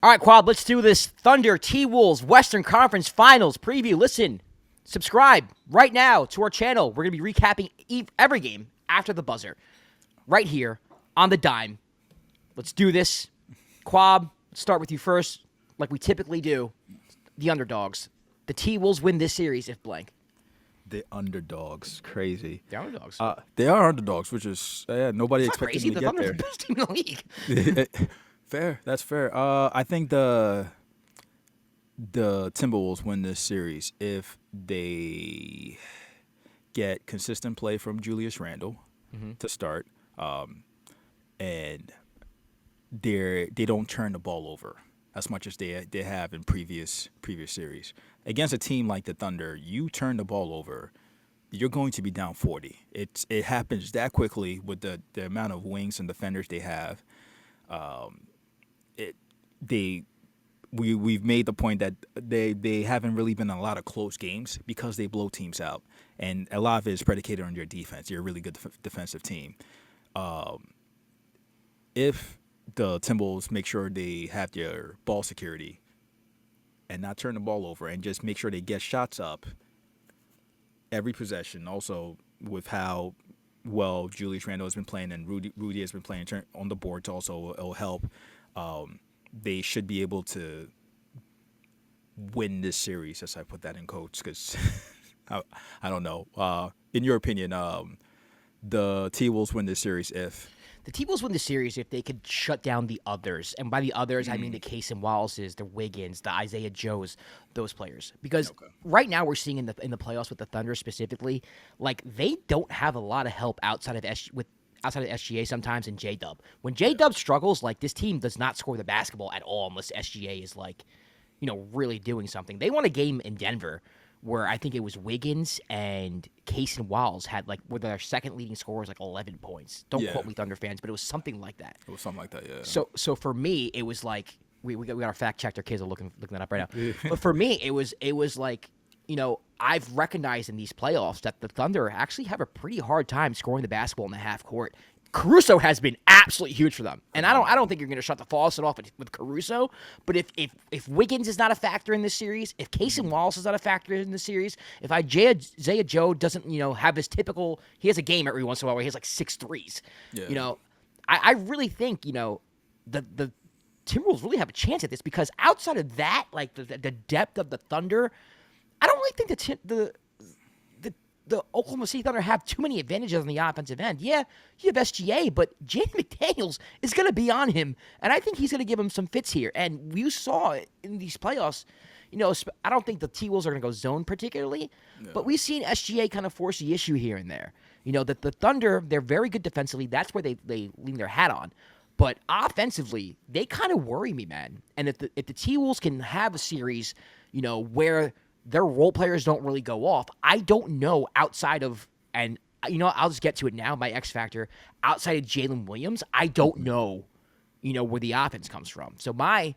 All right, Kwab, let's do this Thunder-T-Wolves Western Conference Finals preview. Listen, subscribe right now to our channel. We're going to be recapping every game after the buzzer right here on the dime. Let's do this. Kwab, let's start with you first, like we typically do. The underdogs. The T-Wolves win this series if blank. The underdogs, crazy. The underdogs. They are underdogs, which is nobody It's not expected crazy. them to The get Thunder's there. the best team in the league. Fair, that's fair. I think the Timberwolves win this series if they get consistent play from Julius Randle to start, and they don't turn the ball over as much as they have in previous series. Against a team like the Thunder, you turn the ball over, you're going to be down 40. It happens that quickly with the amount of wings and defenders they have. We've made the point that they haven't really been in a lot of close games because they blow teams out, and a lot of it is predicated on your defense. You're a really good defensive team. If the Timberwolves make sure they have their ball security and not turn the ball over and just make sure they get shots up every possession, also with how well Julius Randle has been playing and Rudy has been playing on the boards also, it'll help. They should be able to win this series, as I put that in quotes, because I don't know. In your opinion, the T-Wolves win this series if? The T-Wolves win the series if they could shut down the others. And by the others, I mean the Case and Wallaces, the Wiggins, the Isaiah Joes, those players. Because right now we're seeing in the playoffs with the Thunder specifically, like they don't have a lot of help outside of SGA sometimes and J-Dub. When J-Dub struggles, like this team does not score the basketball at all unless SGA is like, really doing something. They won a game in Denver where I think it was Wiggins and Case and Walls had where their second leading scorer was 11 points. Don't quote me, Thunder fans, but it was something like that. It was something like that, yeah. So for me, it was like we got our fact checked. Our kids are looking that up right now. But for me, it was like, I've recognized in these playoffs that the Thunder actually have a pretty hard time scoring the basketball in the half court. Caruso has been absolutely huge for them, and I don't think you're going to shut the faucet off with Caruso. But if Wiggins is not a factor in this series, if Case and Wallace is not a factor in this series, if Isaiah Joe doesn't have his typical, he has a game every once in a while where he has 6 threes. Yeah. I really think the Timberwolves really have a chance at this because outside of that, the depth of the Thunder, I don't really think the Oklahoma City Thunder have too many advantages on the offensive end. Yeah, you have SGA, but Jaden McDaniels is going to be on him, and I think he's going to give him some fits here. And you saw in these playoffs, I don't think the T-Wolves are going to go zone particularly, but we've seen SGA kind of force the issue here and there. That the Thunder, they're very good defensively. That's where they lean their hat on. But offensively, they kind of worry me, man. And if the T-Wolves can have a series, where their role players don't really go off, I don't know outside of, and I'll just get to it now, my X factor, outside of Jalen Williams, I don't know, where the offense comes from. So my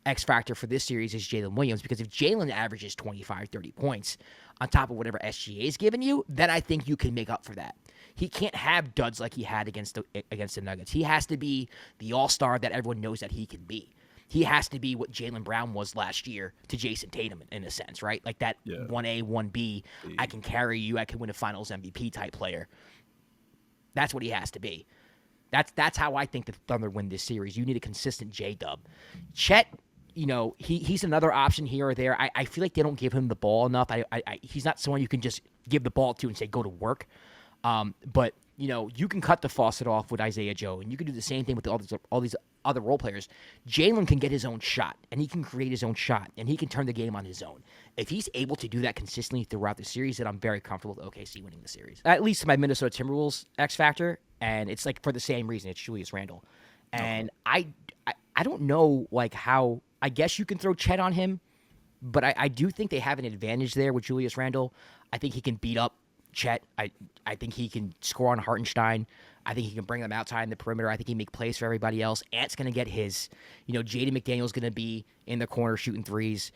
X factor for this series is Jalen Williams, because if Jalen averages 25, 30 points on top of whatever SGA is giving you, then I think you can make up for that. He can't have duds like he had against the Nuggets. He has to be the all-star that everyone knows that he can be. He has to be what Jaylen Brown was last year to Jason Tatum in a sense, right? Like that 1A, 1B, I can carry you, I can win a finals MVP type player. That's what he has to be. That's how I think the Thunder win this series. You need a consistent J-Dub. Chet, he's another option here or there. I feel like they don't give him the ball enough. He's not someone you can just give the ball to and say, go to work. But, you can cut the faucet off with Isaiah Joe, and you can do the same thing with all these other role players. Jalen can get his own shot, and he can create his own shot, and he can turn the game on his own. If he's able to do that consistently throughout the series, then I'm very comfortable with OKC winning the series. At least my Minnesota Timberwolves X factor, and it's for the same reason. It's Julius Randle. And I don't know how, I guess you can throw Chet on him, but I do think they have an advantage there with Julius Randle. I think he can beat up Chet. I think he can score on Hartenstein. I think he can bring them outside in the perimeter. I think he can make plays for everybody else. Ant's going to get his. Jaden McDaniel's going to be in the corner shooting threes.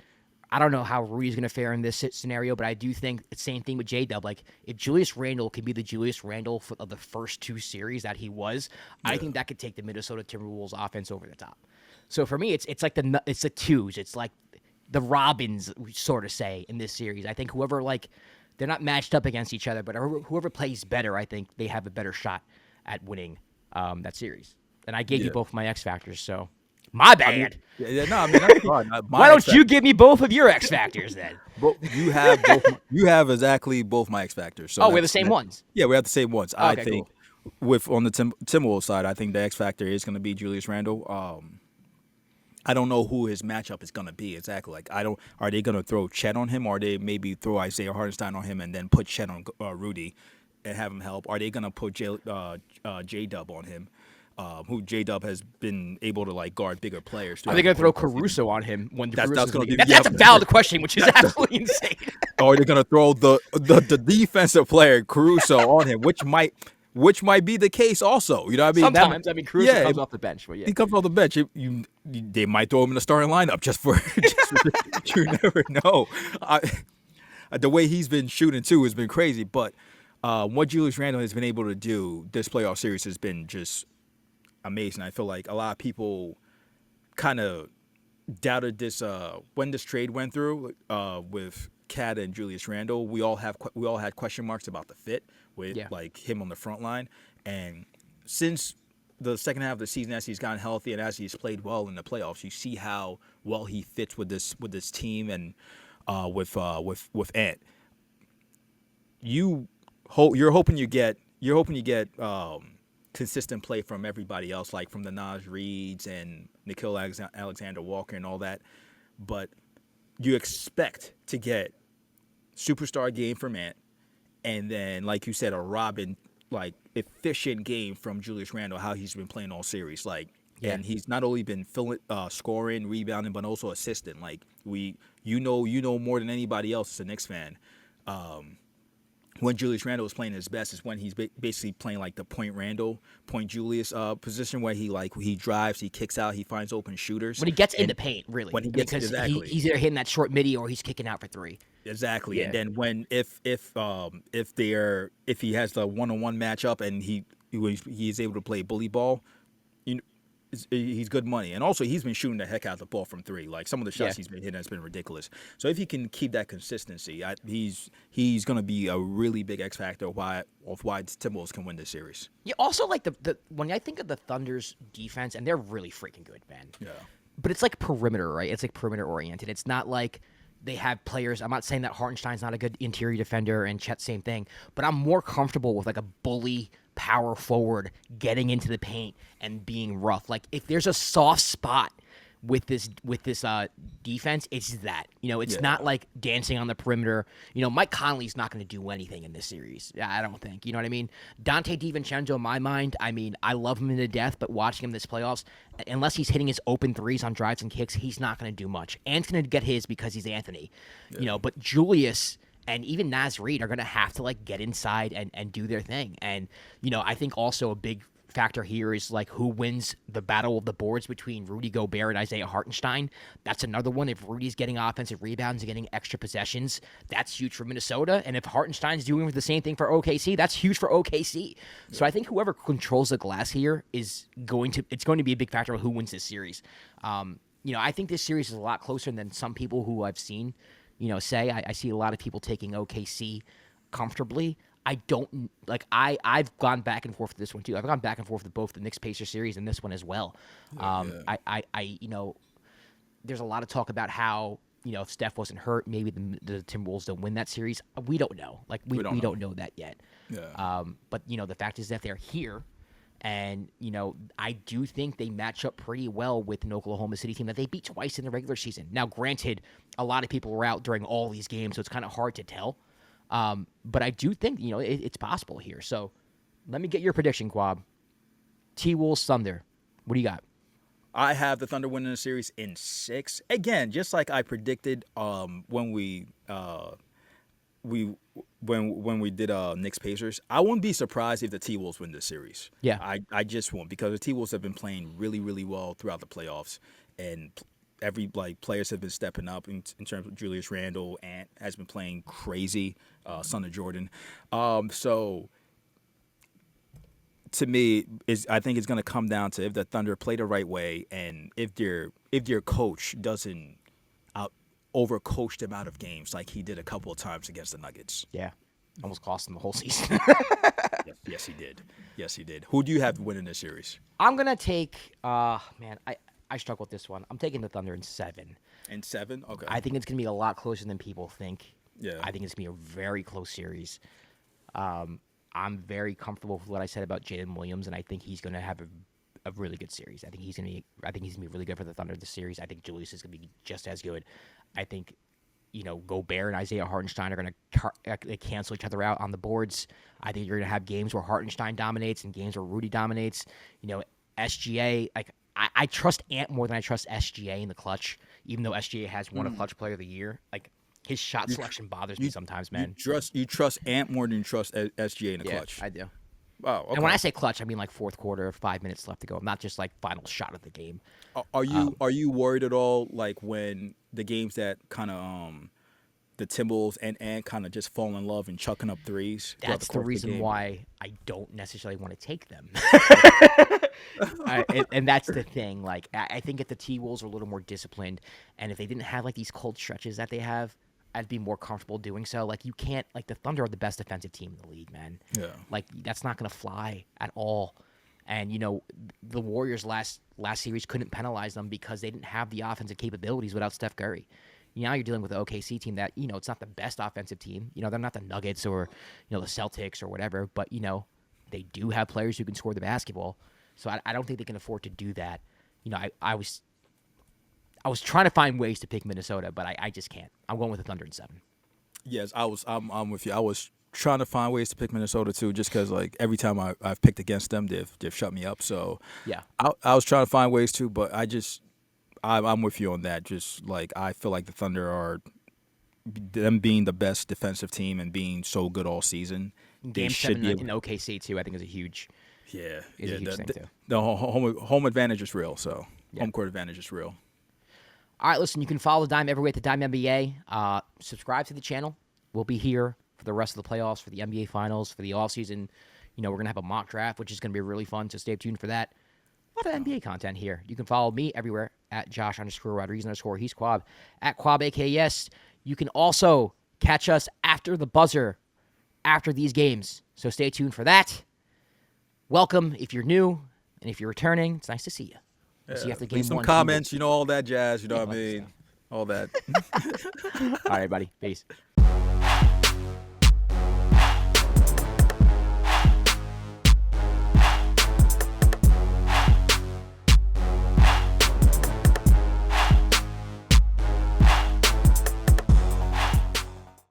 I don't know how Rudy's going to fare in this scenario, but I do think the same thing with J-Dub. If Julius Randle can be the Julius Randle of the first 2 series that he was, I think that could take the Minnesota Timberwolves offense over the top. So for me, it's like it's the twos. It's like the Robins, we sort of say in this series. I think whoever they're not matched up against each other, but whoever plays better, I think they have a better shot at winning that series. And I gave you both my X factors, so my bad. I mean that's fine. Why don't you give me both of your X factors then? But you have exactly both my X factors. So we're the same ones. Yeah, we have the same ones. Okay, I think cool. on the Timberwolves side, I think the X factor is going to be Julius Randle. I don't know who his matchup is going to be exactly. Like, are they going to throw Chet on him, or they maybe throw Isaiah Hartenstein on him and then put Chet on Rudy and have him help? Are they going to put J-Dub on him, who J-Dub has been able to guard bigger players? Are they going to throw Caruso on him when that's that's a valid question, which is absolutely insane. Or are they going to throw the defensive player Caruso on him, which might be the case also. You know what I mean? Sometimes. Caruso comes off the bench. But yeah. He comes off the bench. They might throw him in the starting lineup just for you never know. The way he's been shooting, too, has been crazy. But what Julius Randle has been able to do this playoff series has been just amazing. I feel like a lot of people kind of doubted this when this trade went through with Cat and Julius Randle. We all had question marks about the fit with him on the front line, and since the second half of the season, as he's gotten healthy and as he's played well in the playoffs, you see how well he fits with this team and with Ant. You're hoping you get consistent play from everybody else, like from the Naz Reeds and Nickeil Alexander-Walker and all that, but you expect to get superstar game from Ant, and then, like you said, a Robin efficient game from Julius Randle, how he's been playing all series. And he's not only been scoring, rebounding, but also assisting. You know more than anybody else as a Knicks fan. When Julius Randle is playing his best is when he's basically playing the point Julius position, where he drives, he kicks out, he finds open shooters. When he gets in the paint, really. When he gets exactly. He's either hitting that short midi or he's kicking out for three. Exactly. Yeah. And then if he has the one-on-one matchup and he's able to play bully ball, he's good money. And also, he's been shooting the heck out of the ball from three. Some of the shots he's been hitting has been ridiculous. So if he can keep that consistency, he's going to be a really big X factor of why the Timberwolves can win this series. Yeah. Also, the when I think of the Thunder's defense, and they're really freaking good, man. Yeah. But it's perimeter, right? It's perimeter oriented. It's not like they have players. I'm not saying that Hartenstein's not a good interior defender and Chet, same thing. But I'm more comfortable with a bully power forward getting into the paint and being rough. If there's a soft spot with this defense, it's that. It's not dancing on the perimeter. Mike Conley's not going to do anything in this series. I don't think. You know what I mean? Dante DiVincenzo, in my mind, I love him to death, but watching him this playoffs, unless he's hitting his open threes on drives and kicks, he's not going to do much. Ant's going to get his because he's Anthony. Yeah. But Julius and even Naz Reid are going to have to get inside and do their thing. And, I think also a big factor here is who wins the battle of the boards between Rudy Gobert and Isaiah Hartenstein. That's another one. If Rudy's getting offensive rebounds and getting extra possessions, that's huge for Minnesota. And if Hartenstein's doing the same thing for OKC, that's huge for OKC. So I think whoever controls the glass here is going to be a big factor of who wins this series. I think this series is a lot closer than some people who I've seen say. I see a lot of people taking OKC comfortably. I don't I've gone back and forth with this one too. I've gone back and forth with both the Knicks-Pacers series and this one as well. There's a lot of talk about how if Steph wasn't hurt, maybe the Timberwolves don't win that series. We don't know. We don't know that yet. Yeah. But the fact is that they're here, and I do think they match up pretty well with an Oklahoma City team that they beat twice in the regular season. Now, granted, a lot of people were out during all these games, so it's kind of hard to tell. But I do think, it's possible here. So let me get your prediction, Kwab. T-Wolves Thunder. What do you got? I have the Thunder winning the series in 6. Again, just like I predicted when we did Knicks Pacers. I wouldn't be surprised if the T-Wolves win this series. Yeah. I just won't, because the T-Wolves have been playing really, really well throughout the playoffs, and every players have been stepping up in terms of Julius Randle. Ant has been playing crazy, son of Jordan. So to me, I think it's going to come down to if the Thunder play the right way and if their coach doesn't overcoach them out of games like he did a couple of times against the Nuggets. Yeah. Almost cost them the whole season. Yes, he did. Yes, he did. Who do you have winning this series? I'm going to take, man, I struggle with this one. I'm taking the Thunder in 7. In 7? Okay. I think it's going to be a lot closer than people think. Yeah. I think it's going to be a very close series. I'm very comfortable with what I said about Jalen Williams, and I think he's going to have a really good series. I think he's going to be really good for the Thunder this series. I think Julius is going to be just as good. I think, Gobert and Isaiah Hartenstein are going to cancel each other out on the boards. I think you're going to have games where Hartenstein dominates and games where Rudy dominates. SGA, I trust Ant more than I trust SGA in the clutch, even though SGA has won a clutch player of the year. His shot selection bothers me sometimes, man. You trust Ant more than you trust SGA in the clutch. I do. Wow. Okay. And when I say clutch, I mean fourth quarter, 5 minutes left to go, not just final shot of the game. Are you worried at all when the games that kind of the Timberwolves and Ant kind of just fall in love and chucking up threes? That's the reason why I don't necessarily want to take them. And that's the thing. I think if the T-Wolves are a little more disciplined, and if they didn't have these cold stretches that they have, I'd be more comfortable doing so. You can't, the Thunder are the best defensive team in the league, man. Yeah. That's not going to fly at all. And, the Warriors last series couldn't penalize them because they didn't have the offensive capabilities without Steph Curry. Now you're dealing with an OKC team that, it's not the best offensive team. They're not the Nuggets or, the Celtics or whatever, but, they do have players who can score the basketball. So I don't think they can afford to do that. I was trying to find ways to pick Minnesota, but I just can't. I'm going with the Thunder in 7. Yes, I'm with you. I was trying to find ways to pick Minnesota too, just because every time I've picked against them, they've shut me up. So yeah, I was trying to find ways to, but I'm with you on that. Just I feel like the Thunder are them being the best defensive team and being so good all season. Game 7 in OKC too, I think is a huge. Yeah, a huge thing too. The home advantage is real. So home court advantage is real. All right, listen, you can follow the Dime everywhere at the Dime NBA. Subscribe to the channel. We'll be here for the rest of the playoffs, for the NBA Finals, for the offseason. We're going to have a mock draft, which is going to be really fun, so stay tuned for that. A lot of NBA content here. You can follow me everywhere at Josh_Rodriguez_. He's Kwab at Kwab AKS. You can also catch us after the buzzer after these games, so stay tuned for that. Welcome if you're new, and if you're returning, it's nice to see you. Yeah. See you after game Leave some 1, comments, all that jazz, what I mean? All that. All right, buddy. Peace.